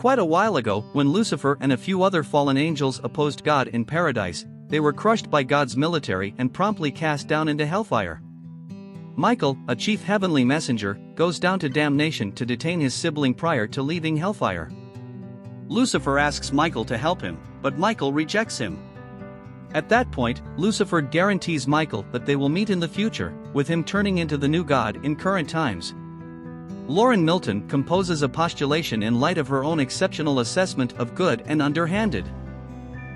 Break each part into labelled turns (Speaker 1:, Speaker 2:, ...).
Speaker 1: quite a while ago, when Lucifer and a few other fallen angels opposed God in paradise, they were crushed by God's military and promptly cast down into hellfire. Michael, a chief heavenly messenger, goes down to damnation to detain his sibling prior to leaving hellfire. Lucifer asks Michael to help him, but Michael rejects him. At that point, Lucifer guarantees Michael that they will meet in the future, with him turning into the new god in current times. Lauren Milton composes a postulation in light of her own exceptional assessment of good and underhanded.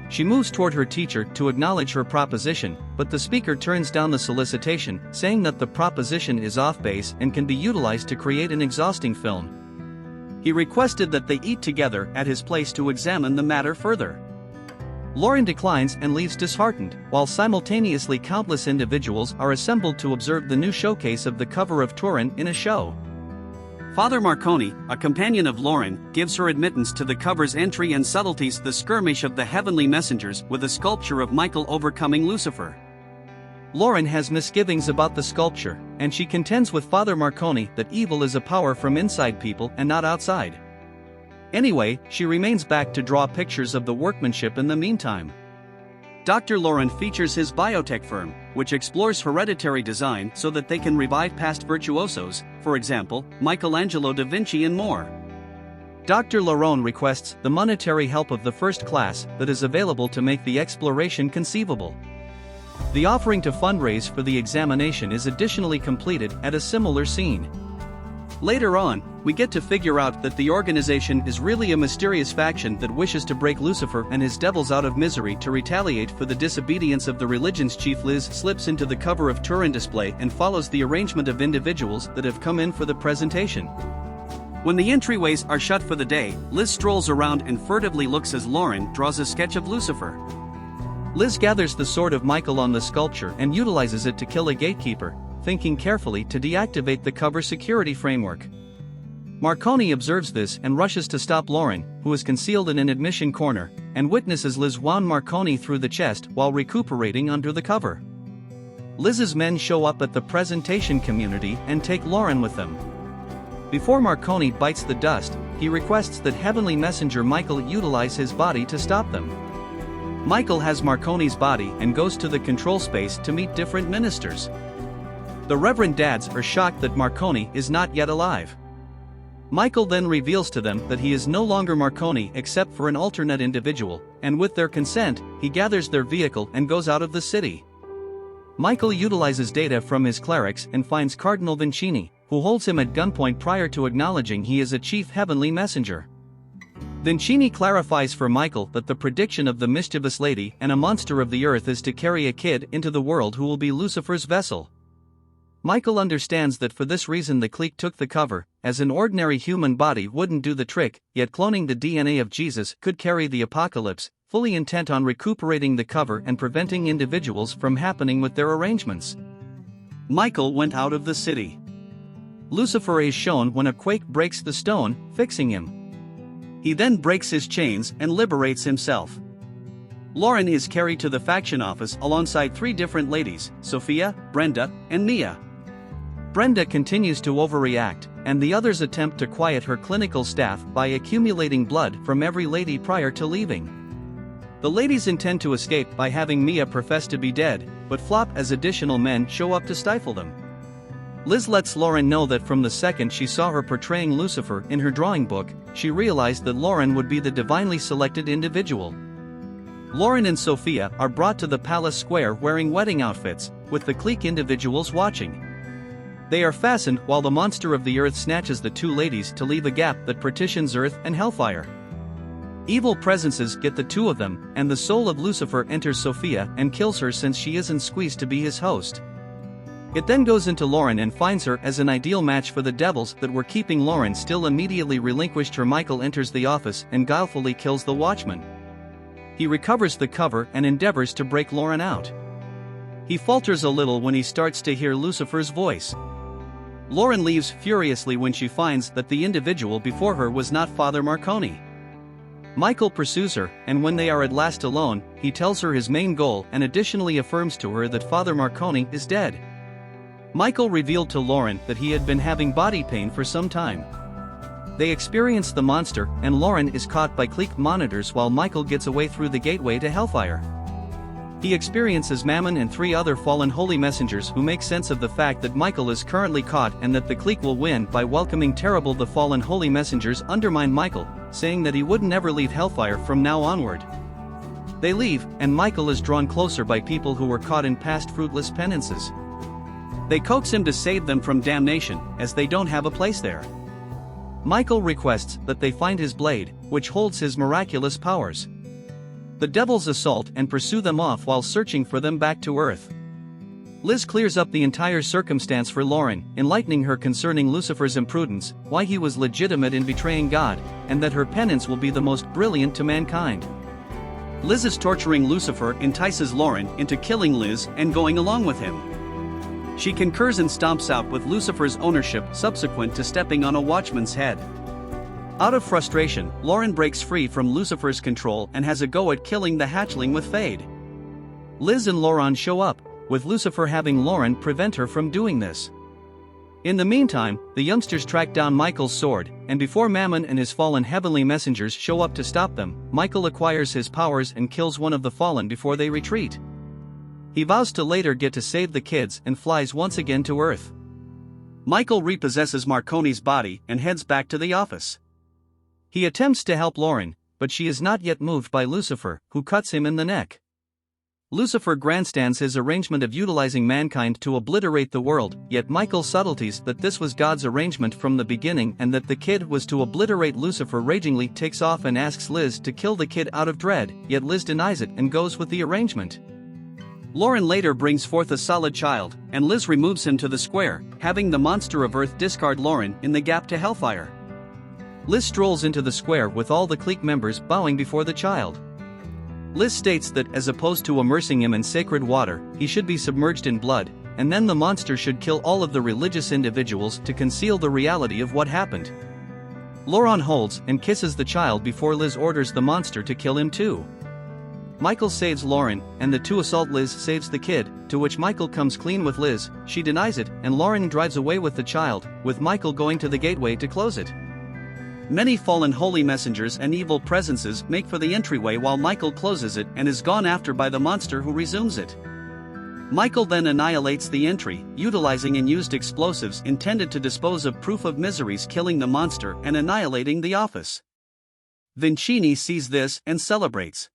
Speaker 1: She moves toward her teacher to acknowledge her proposition, but the speaker turns down the solicitation, saying that the proposition is off base and can be utilized to create an exhausting film. He requested that they eat together at his place to examine the matter further. Lauren declines and leaves disheartened, while simultaneously countless individuals are assembled to observe the new showcase of the cover of Turin in a show. Father Marconi, a companion of Lauren, gives her admittance to the cover's entry and subtleties the skirmish of the heavenly messengers with a sculpture of Michael overcoming Lucifer. Lauren has misgivings about the sculpture, and she contends with Father Marconi that evil is a power from inside people and not outside. Anyway, she remains back to draw pictures of the workmanship in the meantime. Dr. Lauren features his biotech firm, which explores hereditary design so that they can revive past virtuosos, for example, Michelangelo da Vinci and more. Dr. Lauren requests the monetary help of the first class that is available to make the exploration conceivable. The offering to fundraise for the examination is additionally completed at a similar scene. Later on, we get to figure out that the organization is really a mysterious faction that wishes to break Lucifer and his devils out of misery to retaliate for the disobedience of the religion's chief. Liz slips into the cover of Turin display and follows the arrangement of individuals that have come in for the presentation. When the entryways are shut for the day, Liz strolls around and furtively looks as Lauren draws a sketch of Lucifer. Liz gathers the sword of Michael on the sculpture and utilizes it to kill a gatekeeper, thinking carefully to deactivate the cover security framework. Marconi observes this and rushes to stop Lauren, who is concealed in an admission corner, and witnesses Liz wound Marconi through the chest while recuperating under the cover. Liz's men show up at the presentation community and take Lauren with them. Before Marconi bites the dust, he requests that heavenly messenger Michael utilize his body to stop them. Michael has Marconi's body and goes to the control space to meet different ministers. The Reverend Dads are shocked that Marconi is not yet alive. Michael then reveals to them that he is no longer Marconi except for an alternate individual, and with their consent, he gathers their vehicle and goes out of the city. Michael utilizes data from his clerics and finds Cardinal Vincini, who holds him at gunpoint prior to acknowledging he is a chief heavenly messenger. Vincini clarifies for Michael that the prediction of the mischievous lady and a monster of the earth is to carry a kid into the world who will be Lucifer's vessel. Michael understands that for this reason the clique took the cover, as an ordinary human body wouldn't do the trick, yet cloning the DNA of Jesus could carry the apocalypse, fully intent on recuperating the cover and preventing individuals from happening with their arrangements. Michael went out of the city. Lucifer is shown when a quake breaks the stone, fixing him. He then breaks his chains and liberates himself. Lauren is carried to the faction office alongside three different ladies, Sophia, Brenda, and Mia. Brenda continues to overreact, and the others attempt to quiet her clinical staff by accumulating blood from every lady prior to leaving. The ladies intend to escape by having Mia profess to be dead, but flop as additional men show up to stifle them. Liz lets Lauren know that from the second she saw her portraying Lucifer in her drawing book, she realized that Lauren would be the divinely selected individual. Lauren and Sophia are brought to the palace square wearing wedding outfits, with the clique individuals watching. They are fastened while the monster of the earth snatches the two ladies to leave a gap that partitions earth and hellfire. Evil presences get the two of them, and the soul of Lucifer enters Sophia and kills her since she isn't squeezed to be his host. It then goes into Lauren and finds her as an ideal match for the devils that were keeping Lauren still. Immediately relinquished her. Michael enters the office and guilefully kills the watchman. He recovers the cover and endeavors to break Lauren out. He falters a little when he starts to hear Lucifer's voice. Lauren leaves furiously when she finds that the individual before her was not Father Marconi. Michael pursues her, and when they are at last alone, he tells her his main goal and additionally affirms to her that Father Marconi is dead. Michael revealed to Lauren that he had been having body pain for some time. They experience the monster, and Lauren is caught by clique monitors while Michael gets away through the gateway to Hellfire. He experiences Mammon and 3 other fallen holy messengers who make sense of the fact that Michael is currently caught and that the clique will win by welcoming Terrible. The fallen holy messengers undermine Michael, saying that he would never leave Hellfire from now onward. They leave, and Michael is drawn closer by people who were caught in past fruitless penances. They coax him to save them from damnation, as they don't have a place there. Michael requests that they find his blade, which holds his miraculous powers. The devils assault and pursue them off while searching for them back to Earth. Liz clears up the entire circumstance for Lauren, enlightening her concerning Lucifer's imprudence, why he was legitimate in betraying God, and that her penance will be the most brilliant to mankind. Liz's torturing Lucifer entices Lauren into killing Liz and going along with him. She concurs and stomps out with Lucifer's ownership subsequent to stepping on a watchman's head. Out of frustration, Lauren breaks free from Lucifer's control and has a go at killing the hatchling with Fade. Liz and Lauren show up, with Lucifer having Lauren prevent her from doing this. In the meantime, the youngsters track down Michael's sword, and before Mammon and his fallen heavenly messengers show up to stop them, Michael acquires his powers and kills one of the fallen before they retreat. He vows to later get to save the kids and flies once again to Earth. Michael repossesses Marconi's body and heads back to the office. He attempts to help Lauren, but she is not yet moved by Lucifer, who cuts him in the neck. Lucifer grandstands his arrangement of utilizing mankind to obliterate the world, yet Michael subtleties that this was God's arrangement from the beginning and that the kid was to obliterate Lucifer ragingly takes off and asks Liz to kill the kid out of dread, yet Liz denies it and goes with the arrangement. Lauren later brings forth a solid child, and Liz removes him to the square, having the monster of Earth discard Lauren in the gap to Hellfire. Liz strolls into the square with all the clique members bowing before the child. Liz states that as opposed to immersing him in sacred water, he should be submerged in blood, and then the monster should kill all of the religious individuals to conceal the reality of what happened. Lauren holds and kisses the child before Liz orders the monster to kill him too. Michael saves Lauren, and the 2 assault Liz saves the kid, to which Michael comes clean with Liz. She denies it, and Lauren drives away with the child, with Michael going to the gateway to close it. Many fallen holy messengers and evil presences make for the entryway while Michael closes it and is gone after by the monster who resumes it. Michael then annihilates the entry, utilizing unused explosives intended to dispose of proof of miseries, killing the monster and annihilating the office. Vincini sees this and celebrates.